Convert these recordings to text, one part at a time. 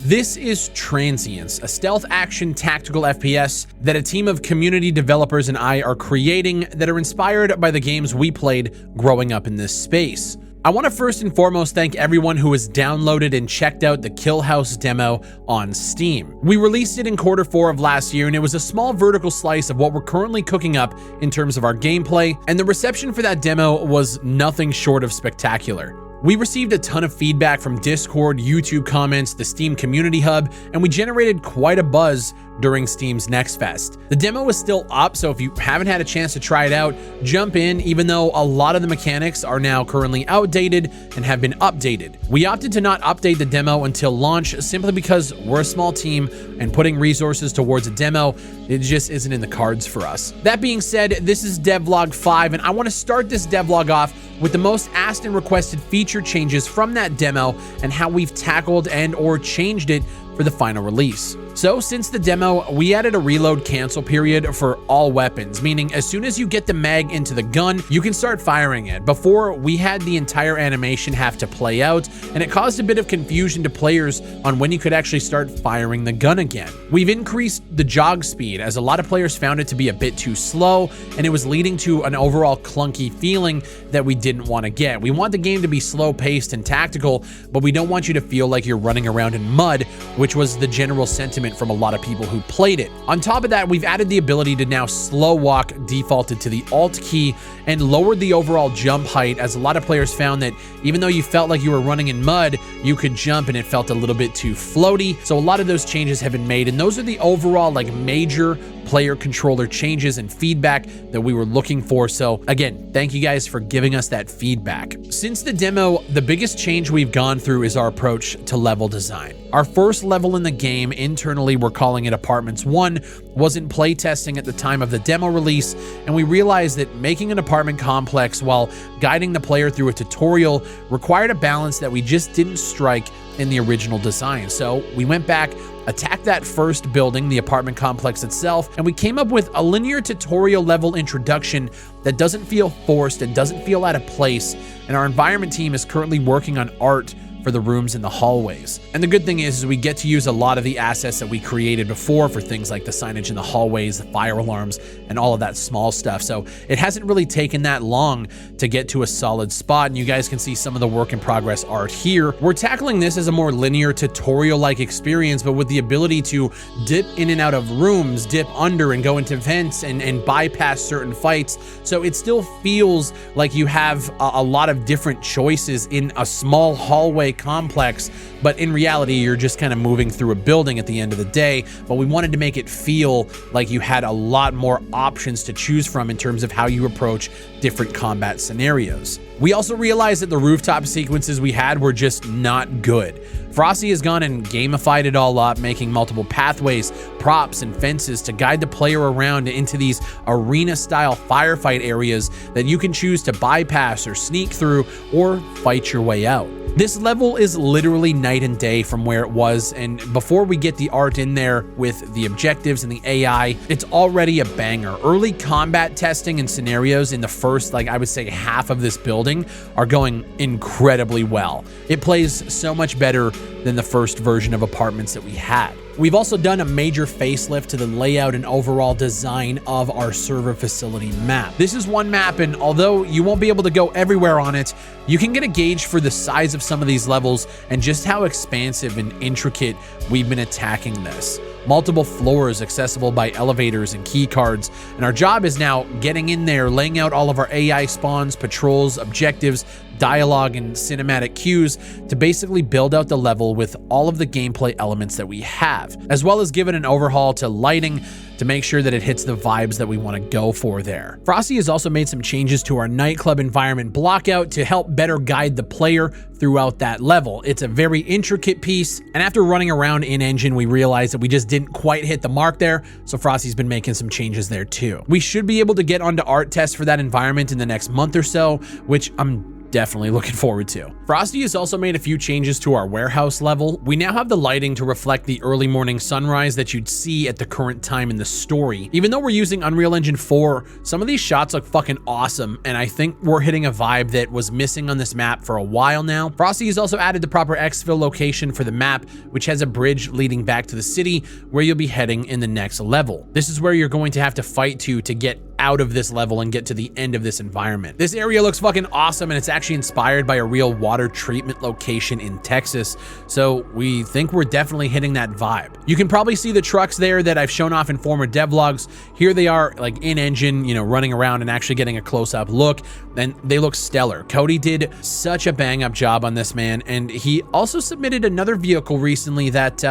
This is Transience, a stealth action tactical FPS that a team of community developers and I are creating that are inspired by the games we played growing up in this space. I want to first and foremost thank everyone who has downloaded and checked out the Kill House demo on Steam. We released it in Q4 of last year, and it was a small vertical slice of what we're currently cooking up in terms of our gameplay, and the reception for that demo was nothing short of spectacular. We received a ton of feedback from Discord, YouTube comments, the Steam Community Hub, and we generated quite a buzz during Steam's Next Fest. The demo is still up, so if you haven't had a chance to try it out, jump in, even though a lot of the mechanics are now currently outdated and have been updated. We opted to not update the demo until launch simply because we're a small team and putting resources towards a demo, it just isn't in the cards for us. That being said, this is Devlog 5, and I want to start this devlog off with the most asked and requested feature changes from that demo and how we've tackled and or changed it for the final release. So since the demo, we added a reload cancel period for all weapons, meaning as soon as you get the mag into the gun, you can start firing it. Before, we had the entire animation have to play out, and it caused a bit of confusion to players on when you could actually start firing the gun again. We've increased the jog speed as a lot of players found it to be a bit too slow, and it was leading to an overall clunky feeling that we didn't want to get. We want the game to be slow paced and tactical, but we don't want you to feel like you're running around in mud, which was the general sentiment from a lot of people who played it. On top of that, we've added the ability to now slow walk defaulted to the Alt key and lowered the overall jump height, as a lot of players found that even though you felt like you were running in mud, you could jump and it felt a little bit too floaty. So a lot of those changes have been made, and those are the overall major player controller changes and feedback that we were looking for. So again, thank you guys for giving us that feedback. Since the demo, the biggest change we've gone through is our approach to level design. Our first level in the game, internally we're calling it Apartments 1, was in playtesting at the time of the demo release, and we realized that making an apartment complex while guiding the player through a tutorial required a balance that we just didn't strike in the original design. So we went back, attacked that first building, the apartment complex itself, and we came up with a linear tutorial level introduction that doesn't feel forced and doesn't feel out of place, and our environment team is currently working on art for the rooms in the hallways. And the good thing is we get to use a lot of the assets that we created before for things like the signage in the hallways, the fire alarms, and all of that small stuff. So it hasn't really taken that long to get to a solid spot, and you guys can see some of the work in progress art here. We're tackling this as a more linear tutorial-like experience, but with the ability to dip in and out of rooms, dip under and go into vents and bypass certain fights. So it still feels like you have a lot of different choices in a small hallway complex, but in reality you're just kind of moving through a building at the end of the day. But we wanted to make it feel like you had a lot more options to choose from in terms of how you approach different combat scenarios. We also realized that the rooftop sequences we had were just not good. Frosty has gone and gamified it all up, making multiple pathways, props, and fences to guide the player around into these arena-style firefight areas that you can choose to bypass or sneak through or fight your way out. This level is literally night and day from where it was, and before we get the art in there with the objectives and the AI, it's already a banger. Early combat testing and scenarios in the first, I would say, half of this building are going incredibly well. It plays so much better than the first version of Apartments that we had. We've also done a major facelift to the layout and overall design of our server facility map. This is one map, and although you won't be able to go everywhere on it, you can get a gauge for the size of some of these levels and just how expansive and intricate we've been attacking this. Multiple floors accessible by elevators and key cards, and our job is now getting in there, laying out all of our AI spawns, patrols, objectives, dialogue, and cinematic cues to basically build out the level with all of the gameplay elements that we have, as well as give it an overhaul to lighting to make sure that it hits the vibes that we want to go for there. Frosty has also made some changes to our nightclub environment blockout to help better guide the player throughout that level. It's a very intricate piece, and after running around in engine, we realized that we just didn't quite hit the mark there, so Frosty's been making some changes there too. We should be able to get onto art tests for that environment in the next month or so, which I'm definitely looking forward to. Frosty has also made a few changes to our warehouse level. We now have the lighting to reflect the early morning sunrise that you'd see at the current time in the story. Even though we're using Unreal Engine 4, some of these shots look fucking awesome, and I think we're hitting a vibe that was missing on this map for a while now. Frosty has also added the proper exfil location for the map, which has a bridge leading back to the city where you'll be heading in the next level. This is where you're going to have to fight to get out of this level and get to the end of this environment. This area looks fucking awesome, and it's actually inspired by a real water treatment location in Texas, so we think we're definitely hitting that vibe. You can probably see the trucks there that I've shown off in former devlogs. Here they are, like in engine, you know, running around and actually getting a close-up look, and they look stellar. Cody did such a bang-up job on this, man, and he also submitted another vehicle recently that,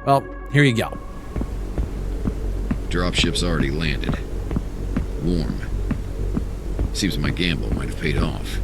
well, here you go. Dropship's already landed. Warm. Seems my gamble might have paid off.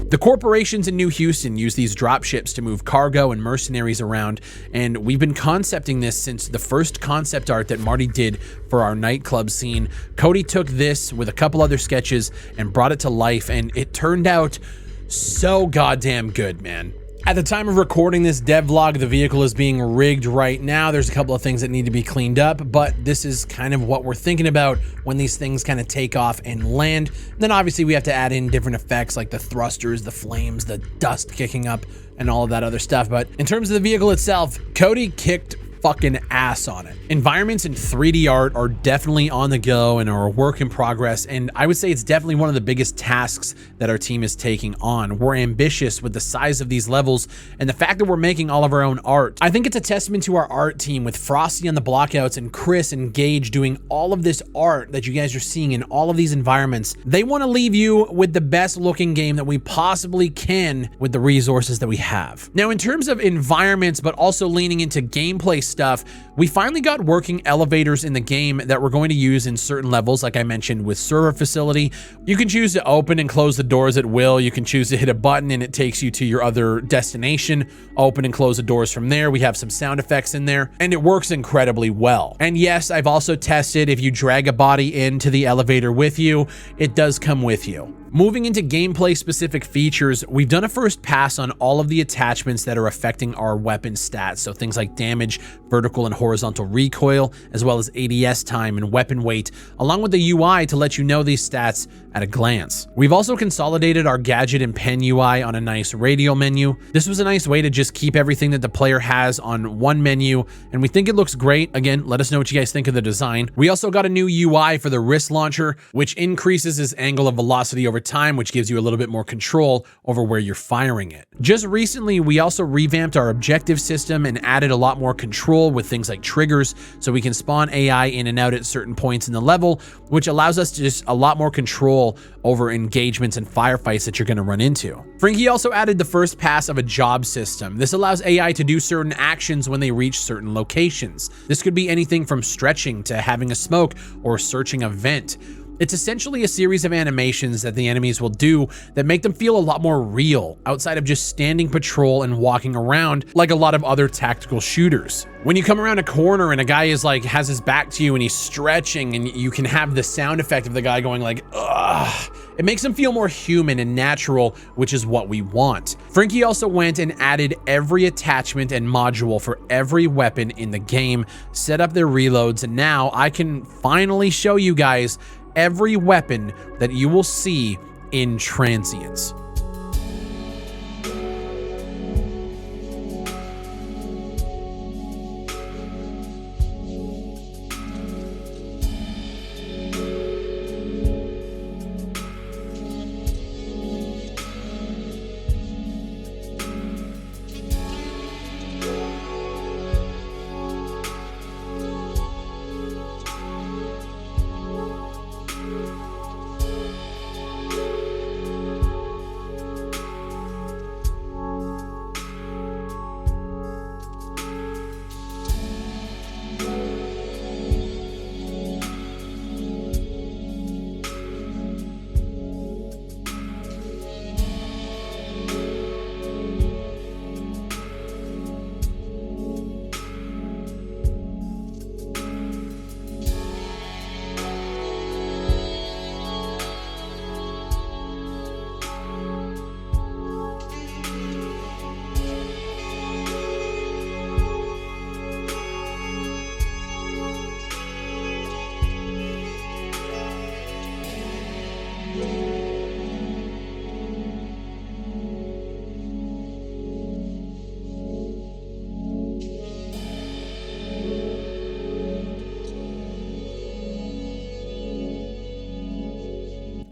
The corporations in New Houston use these dropships to move cargo and mercenaries around, and we've been concepting this since the first concept art that Marty did for our nightclub scene. Cody took this with a couple other sketches and brought it to life, and it turned out so goddamn good, man. At the time of recording this devlog, the vehicle is being rigged right now. There's a couple of things that need to be cleaned up, but this is kind of what we're thinking about when these things kind of take off and land. And then obviously we have to add in different effects like the thrusters, the flames, the dust kicking up, and all of that other stuff. But in terms of the vehicle itself, Cody kicked fucking ass on it. Environments and 3D art are definitely on the go and are a work in progress, and I would say it's definitely one of the biggest tasks that our team is taking on. We're ambitious with the size of these levels and the fact that we're making all of our own art. I think it's a testament to our art team with Frosty on the blockouts and Chris and Gage doing all of this art that you guys are seeing in all of these environments. They want to leave you with the best looking game that we possibly can with the resources that we have. Now, in terms of environments, but also leaning into gameplay stuff, we finally got working elevators in the game that we're going to use in certain levels, like I mentioned with server facility. You can choose to open and close the doors at will. You can choose to hit a button and it takes you to your other destination, open and close the doors from there. We have some sound effects in there, and it works incredibly well. And yes, I've also tested if you drag a body into the elevator with you, it does come with you. Moving into gameplay specific features, we've done a first pass on all of the attachments that are affecting our weapon stats. So things like damage, vertical and horizontal recoil, as well as ADS time and weapon weight, along with the UI to let you know these stats at a glance. We've also consolidated our gadget and pen UI on a nice radial menu. This was a nice way to just keep everything that the player has on one menu, and we think it looks great. Again, let us know what you guys think of the design. We also got a new UI for the wrist launcher, which increases its angle of velocity over time, which gives you a little bit more control over where you're firing it. Just recently, we also revamped our objective system and added a lot more control with things like triggers, so we can spawn AI in and out at certain points in the level, which allows us to just a lot more control over engagements and firefights that you're going to run into. Frankie also added the first pass of a job system. This allows AI to do certain actions when they reach certain locations. This could be anything from stretching to having a smoke or searching a vent. It's essentially a series of animations that the enemies will do that make them feel a lot more real, outside of just standing patrol and walking around like a lot of other tactical shooters. When you come around a corner and a guy is like, has his back to you and he's stretching, and you can have the sound effect of the guy going like, ugh. It makes them feel more human and natural, which is what we want. Frankie also went and added every attachment and module for every weapon in the game, set up their reloads, and now I can finally show you guys every weapon that you will see in Transience.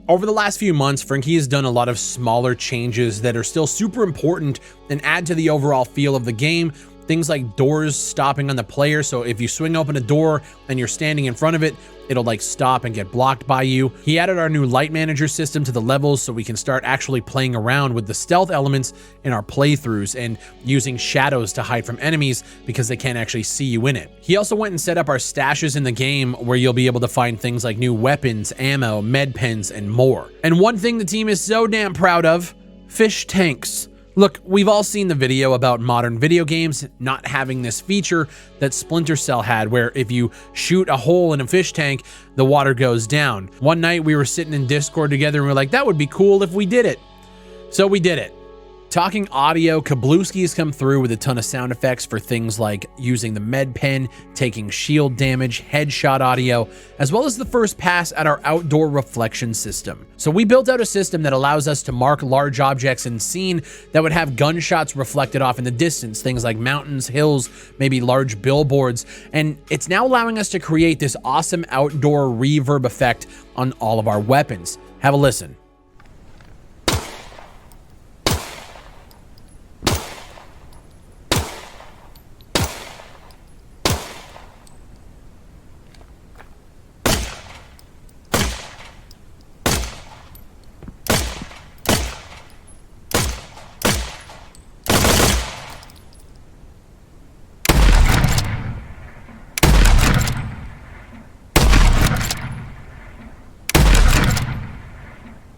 Over the last few months, Frankie has done a lot of smaller changes that are still super important and add to the overall feel of the game. Things like doors stopping on the player, so if you swing open a door and you're standing in front of it, it'll like stop and get blocked by you. He added our new light manager system to the levels so we can start actually playing around with the stealth elements in our playthroughs and using shadows to hide from enemies because they can't actually see you in it. He also went and set up our stashes in the game where you'll be able to find things like new weapons, ammo, med pens, and more. And one thing the team is so damn proud of, fish tanks. Look, we've all seen the video about modern video games not having this feature that Splinter Cell had, where if you shoot a hole in a fish tank, the water goes down. One night we were sitting in Discord together and we were like, that would be cool if we did it. So we did it. Talking audio, Kablooski has come through with a ton of sound effects for things like using the med pen, taking shield damage, headshot audio, as well as the first pass at our outdoor reflection system. So we built out a system that allows us to mark large objects in scene that would have gunshots reflected off in the distance, things like mountains, hills, maybe large billboards, and it's now allowing us to create this awesome outdoor reverb effect on all of our weapons. Have a listen.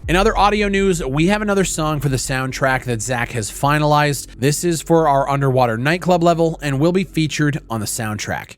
In other audio news, we have another song for the soundtrack that Zach has finalized. This is for our underwater nightclub level and will be featured on the soundtrack.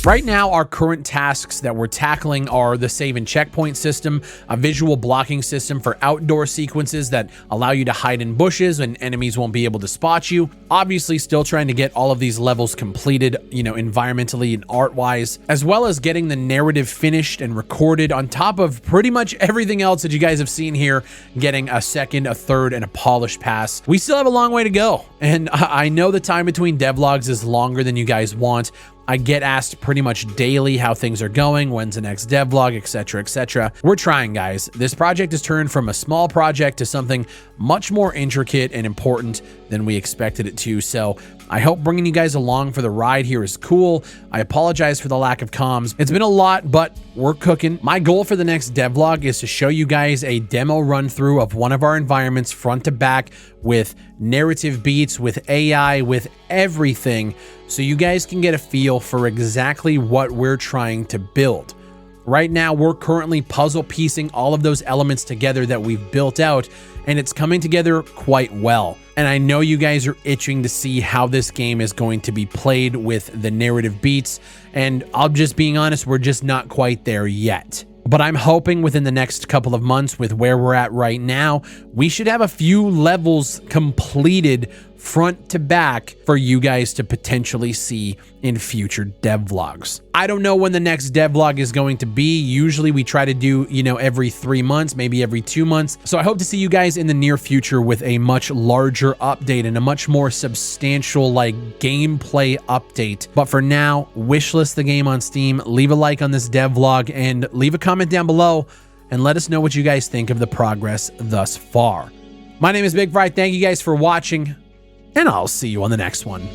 Right now, our current tasks that we're tackling are the save and checkpoint system, a visual blocking system for outdoor sequences that allow you to hide in bushes and enemies won't be able to spot you. Obviously, still trying to get all of these levels completed, environmentally and art-wise, as well as getting the narrative finished and recorded on top of pretty much everything else that you guys have seen here, getting a second, a third, and a polished pass. We still have a long way to go, and I know the time between devlogs is longer than you guys want. I get asked pretty much daily how things are going, when's the next devlog, etc., etc. We're trying, guys. This project has turned from a small project to something much more intricate and important than we expected it to, so I hope bringing you guys along for the ride here is cool. I apologize for the lack of comms. It's been a lot, but we're cooking. My goal for the next devlog is to show you guys a demo run through of one of our environments front to back with narrative beats, with AI, with everything, so you guys can get a feel for exactly what we're trying to build. Right now, we're currently puzzle piecing all of those elements together that we've built out, and it's coming together quite well. And I know you guys are itching to see how this game is going to be played with the narrative beats, and I'm just being honest, we're just not quite there yet. But I'm hoping within the next couple of months, with where we're at right now, we should have a few levels completed front to back for you guys to potentially see in future devlogs. I don't know when the next devlog is going to be. Usually we try to do, every 3 months, maybe every 2 months. So I hope to see you guys in the near future with a much larger update and a much more substantial gameplay update. But for now, wishlist the game on Steam, leave a like on this devlog, and leave a comment down below and let us know what you guys think of the progress thus far. My name is BigFry. Thank you guys for watching, and I'll see you on the next one.